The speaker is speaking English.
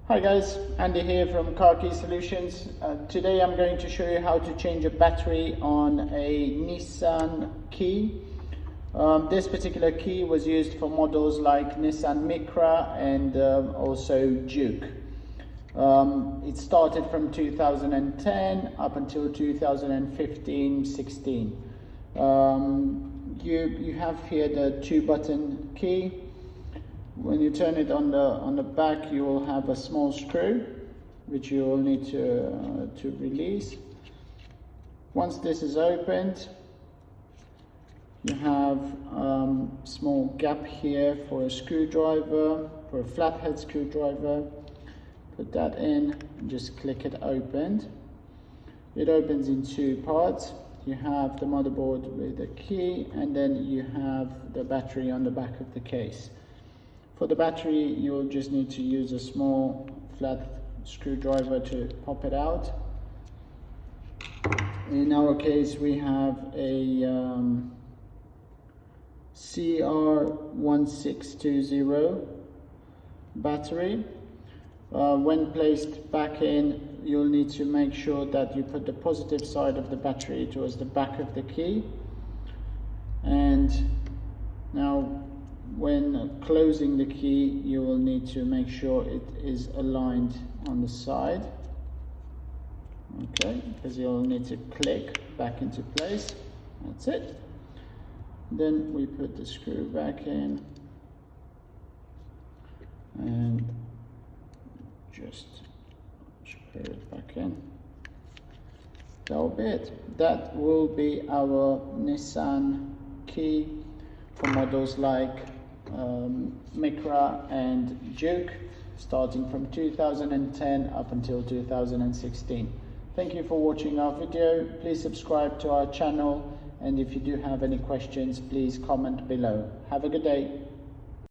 Hi guys, Andy here from Car Key Solutions. Today I'm going to show you how to change a battery on a Nissan key. This particular key was used for models like Nissan Micra and also Juke. It started from 2010 up until 2015-16. You have here the 2-button key. When you turn it on the back, you will have a small screw which you will need to release. Once this is opened, you have a small gap here for a screwdriver, for a flathead screwdriver. Put that in and just click it open. It opens in two parts. You have the motherboard with the key, and then you have the battery on the back of the case. For the battery, you'll just need to use a small flat screwdriver to pop it out. In our case, we have a CR1620 battery. When placed back in, you'll need to make sure that you put the positive side of the battery towards the back of the key. And now, when closing the key, you will need to make sure it is aligned on the side. Okay, because you'll need to click back into place. That's it. Then we put the screw back in and just screw it back in. That will be it. That will be our Nissan key for models like Micra and Juke, starting from 2010 up until 2016. Thank you for watching our video. Please subscribe to our channel, and if you do have any questions, please comment below. Have a good day.